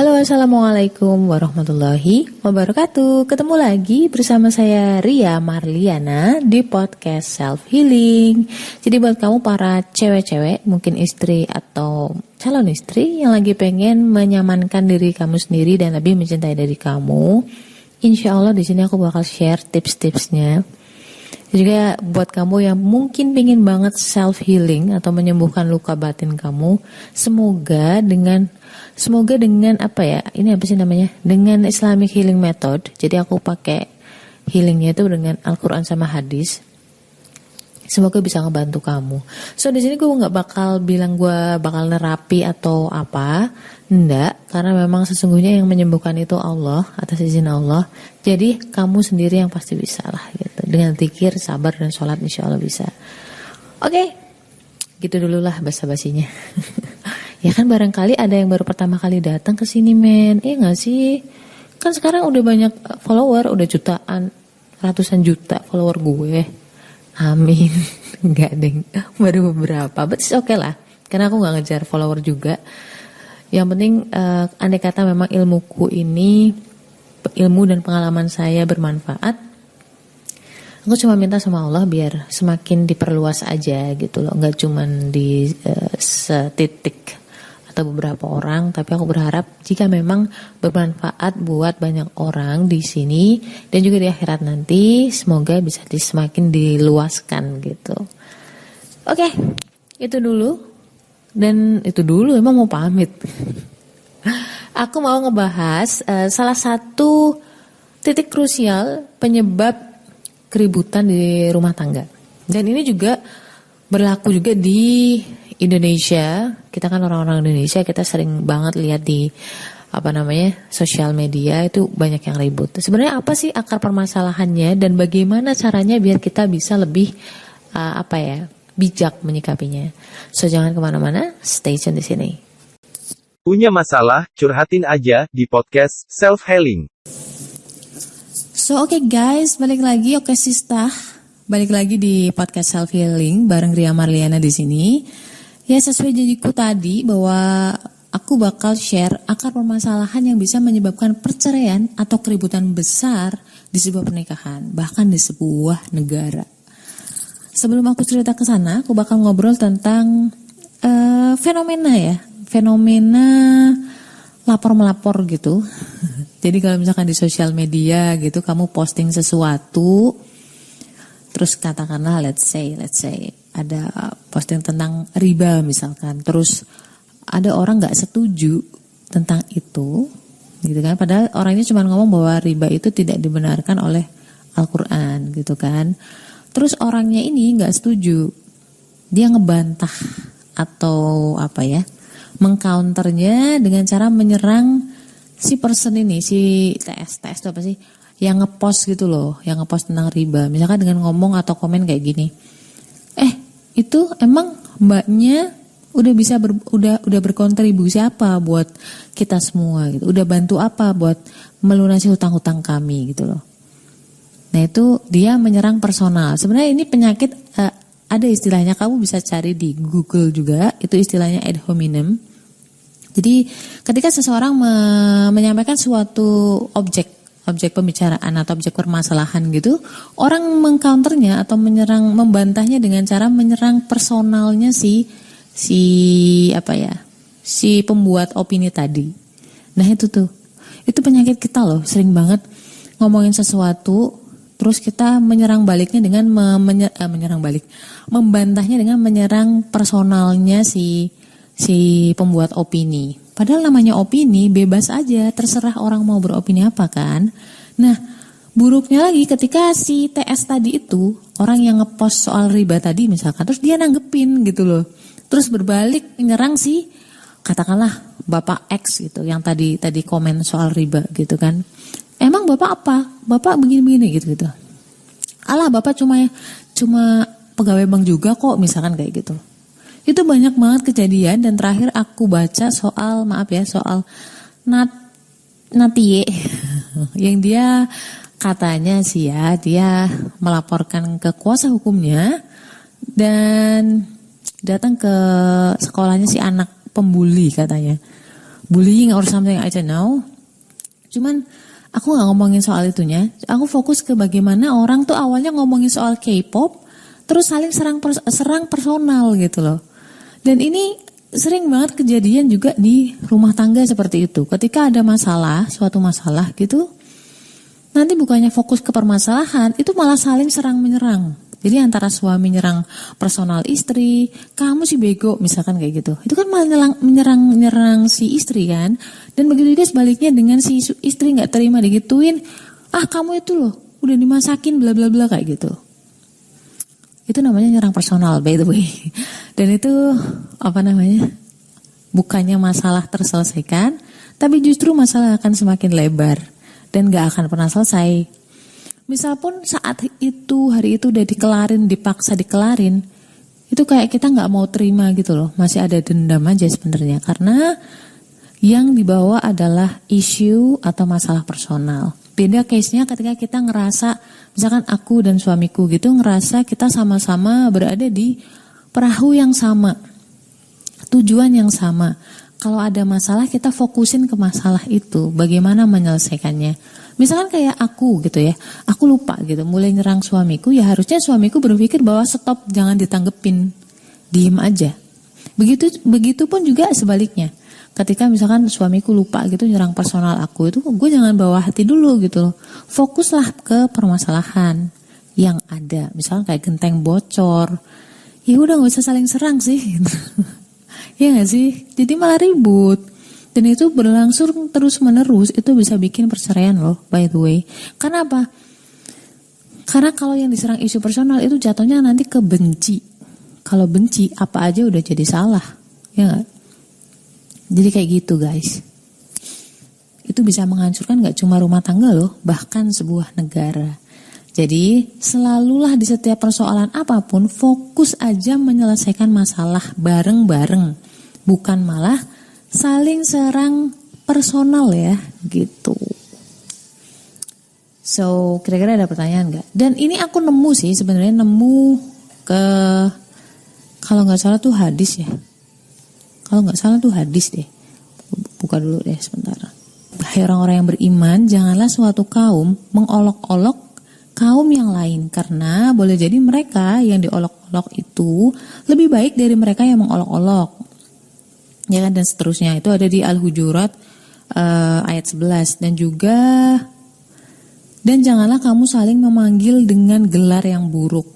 Halo, assalamualaikum warahmatullahi wabarakatuh. Ketemu lagi bersama saya Ria Marliana di podcast Self Healing. Jadi buat kamu para cewek-cewek, mungkin istri atau calon istri yang lagi pengen menyamankan diri kamu sendiri dan lebih mencintai diri kamu, insya Allah di sini aku bakal share tips-tipsnya. Juga buat kamu yang mungkin pengen banget self healing atau menyembuhkan luka batin kamu, semoga dengan apa ya? Ini apa sih namanya? Dengan Islamic Healing Method. Jadi aku pakai healingnya itu dengan Al-Qur'an sama hadis. Semoga bisa ngebantu kamu. So di sini gue nggak bakal bilang gue bakal nerapi atau apa, enggak, karena memang sesungguhnya yang menyembuhkan itu Allah, atas izin Allah. Jadi kamu sendiri yang pasti bisa lah gitu. Dengan zikir, sabar dan sholat insya Allah bisa. Oke, gitu dulu lah basa-basinya. Ya kan barangkali ada yang baru pertama kali datang ke sini men, nggak sih? Kan sekarang udah banyak follower, udah jutaan, ratusan juta follower gue. Amin. Enggak deng, baru beberapa, but it's okay lah, karena aku gak ngejar follower juga. Yang penting andai kata memang ilmuku ini, ilmu dan pengalaman saya bermanfaat, aku cuma minta sama Allah biar semakin diperluas aja gitu loh. Gak cuman di setitik atau beberapa orang, tapi aku berharap jika memang bermanfaat buat banyak orang di sini dan juga di akhirat nanti, semoga bisa semakin diluaskan gitu. Oke, itu dulu. Dan itu dulu, emang mau pamit. Aku mau ngebahas salah satu titik krusial penyebab keributan di rumah tangga. Dan ini juga berlaku juga di Indonesia. Kita kan orang-orang Indonesia, kita sering banget lihat di sosial media itu banyak yang ribut. Sebenarnya apa sih akar permasalahannya dan bagaimana caranya biar kita bisa lebih bijak menyikapinya. So jangan kemana-mana, stay tune di sini. Punya masalah, curhatin aja di podcast Self Healing. So oke guys, balik lagi Sista. Balik lagi di podcast Self Healing bareng Ria Marliana di sini. Ya sesuai janjiku tadi bahwa aku bakal share akar permasalahan yang bisa menyebabkan perceraian atau keributan besar di sebuah pernikahan, bahkan di sebuah negara. Sebelum aku cerita ke sana, aku bakal ngobrol tentang fenomena lapor-melapor gitu. Jadi kalau misalkan di sosial media gitu, kamu posting sesuatu, terus katakanlah let's say ada posting tentang riba misalkan, terus ada orang nggak setuju tentang itu, gitu kan? Padahal orangnya cuma ngomong bahwa riba itu tidak dibenarkan oleh Al-Quran, gitu kan? Terus orangnya ini nggak setuju, dia ngebantah atau mengcounternya dengan cara menyerang si person ini, si TS itu apa sih? Yang ngepost gitu loh, yang ngepost tentang riba, misalkan dengan ngomong atau komen kayak gini, itu emang mbaknya udah berkontribusi apa buat kita semua gitu, udah bantu apa buat melunasi hutang-hutang kami gitu loh. Nah itu dia menyerang personal. Sebenarnya ini penyakit, ada istilahnya, kamu bisa cari di Google juga, itu istilahnya ad hominem. Jadi ketika seseorang menyampaikan suatu objek pembicaraan atau objek permasalahan gitu, orang mengcounternya atau membantahnya dengan cara menyerang personalnya si pembuat opini tadi. Nah itu penyakit kita loh, sering banget ngomongin sesuatu, terus kita menyerang baliknya dengan membantahnya dengan menyerang personalnya si pembuat opini. Padahal namanya opini, bebas aja, terserah orang mau beropini apa kan. Nah, buruknya lagi ketika si TS tadi itu, orang yang ngepost soal riba tadi misalkan, terus dia nanggepin gitu loh. Terus berbalik nyerang si, katakanlah Bapak X gitu, yang tadi komen soal riba gitu kan. Emang Bapak apa? Bapak begini-begini gitu. Alah Bapak cuma pegawai bank juga kok, misalkan kayak gitu. Itu banyak banget kejadian. Dan terakhir aku baca soal Natie yang dia katanya sih ya, dia melaporkan ke kuasa hukumnya dan datang ke sekolahnya si anak pembuli katanya. bullying or something, I don't know. Cuman aku gak ngomongin soal itunya, aku fokus ke bagaimana orang tuh awalnya ngomongin soal K-pop, terus saling serang personal gitu loh. Dan ini sering banget kejadian juga di rumah tangga seperti itu. Ketika ada masalah, suatu masalah gitu, nanti bukannya fokus ke permasalahan, itu malah saling serang menyerang. Jadi antara suami nyerang personal istri, kamu sih bego misalkan kayak gitu. Itu kan malah menyerang si istri kan. Dan begitu juga sebaliknya dengan si istri gak terima digituin, kamu itu loh udah dimasakin bla bla bla kayak gitu. Itu namanya nyerang personal by the way. Dan itu bukannya masalah terselesaikan, tapi justru masalah akan semakin lebar dan gak akan pernah selesai. Misal pun saat itu, hari itu udah dipaksa dikelarin, itu kayak kita gak mau terima gitu loh. Masih ada dendam aja sebenarnya, karena yang dibawa adalah isu atau masalah personal. Beda case-nya ketika kita ngerasa, misalkan aku dan suamiku gitu, ngerasa kita sama-sama berada di perahu yang sama, tujuan yang sama. Kalau ada masalah kita fokusin ke masalah itu, bagaimana menyelesaikannya. Misalkan kayak aku gitu ya, aku lupa gitu, mulai nyerang suamiku, ya harusnya suamiku berpikir bahwa stop, jangan ditanggepin, diem aja. Begitu pun juga sebaliknya. Ketika misalkan suamiku lupa gitu nyerang personal aku, itu gue jangan bawa hati dulu gitu loh. Fokuslah ke permasalahan yang ada. Misalkan kayak genteng bocor, ya udah gak usah saling serang sih. Ya gak sih? Jadi malah ribut. Dan itu berlangsung terus menerus, itu bisa bikin perceraian loh, by the way. Karena apa? Karena kalau yang diserang isu personal itu jatuhnya nanti ke benci. Kalau benci, apa aja udah jadi salah. Ya gak? Jadi kayak gitu guys. Itu bisa menghancurkan gak cuma rumah tangga loh, bahkan sebuah negara. Jadi selalulah di setiap persoalan apapun, fokus aja menyelesaikan masalah bareng-bareng. Bukan malah saling serang personal ya, gitu. So, kira-kira ada pertanyaan gak? Dan ini aku nemu sih, sebenarnya nemu ke, kalau gak salah tuh hadis ya. Kalau gak salah tuh hadis deh. Buka dulu deh sebentar. Hai orang-orang yang beriman, janganlah suatu kaum mengolok-olok kaum yang lain. Karena boleh jadi mereka yang diolok-olok itu lebih baik dari mereka yang mengolok-olok. Ya kan, dan seterusnya. Itu ada di Al-Hujurat ayat 11. Dan janganlah kamu saling memanggil dengan gelar yang buruk.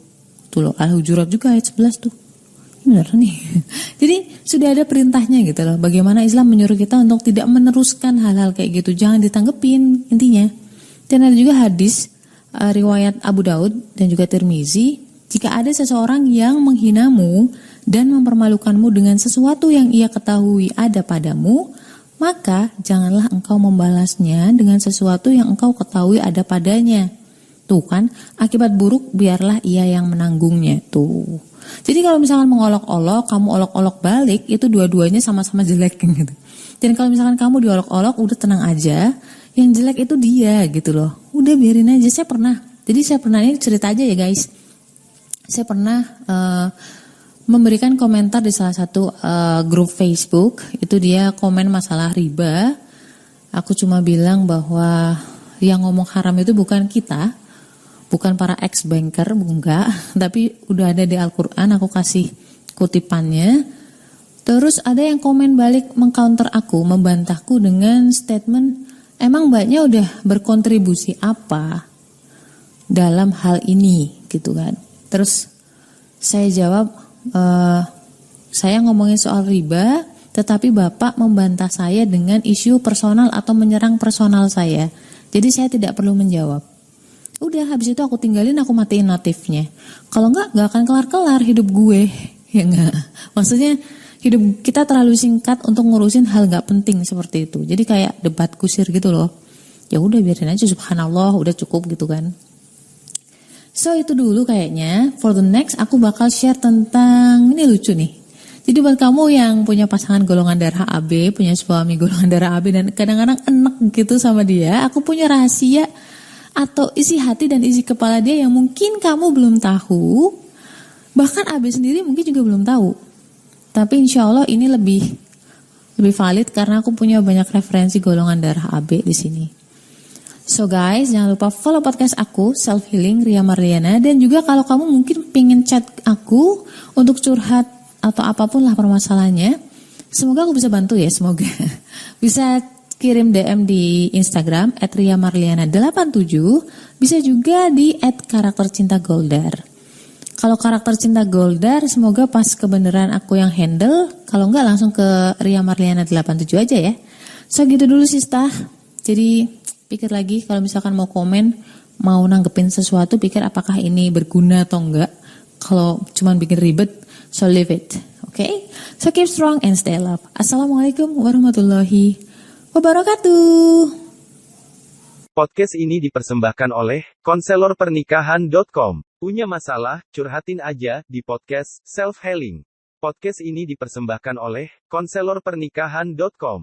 Tuh loh, Al-Hujurat juga ayat 11 tuh. Benar nih. Jadi sudah ada perintahnya gitu loh. Bagaimana Islam menyuruh kita untuk tidak meneruskan hal-hal kayak gitu. Jangan ditanggepin intinya. Dan ada juga hadis riwayat Abu Daud dan juga Tirmizi. Jika ada seseorang yang menghinamu dan mempermalukanmu dengan sesuatu yang ia ketahui ada padamu, maka janganlah engkau membalasnya dengan sesuatu yang engkau ketahui ada padanya. Tuh kan, akibat buruk biarlah ia yang menanggungnya. Tuh. Jadi kalau misalkan mengolok-olok, kamu olok-olok balik, itu dua-duanya sama-sama jelek gitu. Dan kalau misalkan kamu diolok-olok, udah tenang aja, yang jelek itu dia gitu loh. Udah biarin aja. Saya pernah ini cerita aja ya guys. Saya pernah memberikan komentar di salah satu grup Facebook. Itu dia komen masalah riba. Aku cuma bilang bahwa yang ngomong haram itu bukan kita, bukan para ex-banker, enggak. Tapi udah ada di Al-Quran, aku kasih kutipannya. Terus ada yang komen balik mengcounter aku, membantahku dengan statement, emang mbaknya udah berkontribusi apa dalam hal ini gitu kan. Terus saya jawab, saya ngomongin soal riba, tetapi bapak membantah saya dengan isu personal atau menyerang personal saya. Jadi saya tidak perlu menjawab. Udah, habis itu aku tinggalin, aku matiin notifnya. Kalau enggak akan kelar-kelar hidup gue. Ya enggak. Maksudnya hidup kita terlalu singkat untuk ngurusin hal enggak penting seperti itu. Jadi kayak debat kusir gitu loh. Ya udah biarin aja, subhanallah, udah cukup gitu kan. So itu dulu kayaknya. For the next aku bakal share tentang, ini lucu nih. Jadi buat kamu yang punya pasangan golongan darah AB, punya suami golongan darah AB dan kadang-kadang enek gitu sama dia, aku punya rahasia atau isi hati dan isi kepala dia yang mungkin kamu belum tahu, bahkan AB sendiri mungkin juga belum tahu. Tapi insya Allah ini lebih lebih valid karena aku punya banyak referensi golongan darah AB di sini. So guys, jangan lupa follow podcast aku, Self Healing Ria Marliana. Dan juga kalau kamu mungkin pengen chat aku untuk curhat atau apapun lah permasalahannya, semoga aku bisa bantu ya, semoga. Bisa kirim DM di Instagram @riamarliana87, bisa juga di @karaktercintagoldar. Kalau karakter cinta Goldar, semoga pas kebenaran aku yang handle, kalau enggak langsung ke Ria Marliana87 aja ya. So gitu dulu Sista. Jadi pikir lagi kalau misalkan mau komen, mau nanggepin sesuatu, pikir apakah ini berguna atau enggak. Kalau cuman bikin ribet, so leave it. Okay? So keep strong and stay love. Assalamualaikum warahmatullahi wabarakatuh. Podcast ini dipersembahkan oleh konselorpernikahan.com. Punya masalah, curhatin aja di podcast Self Healing. Podcast ini dipersembahkan oleh konselorpernikahan.com.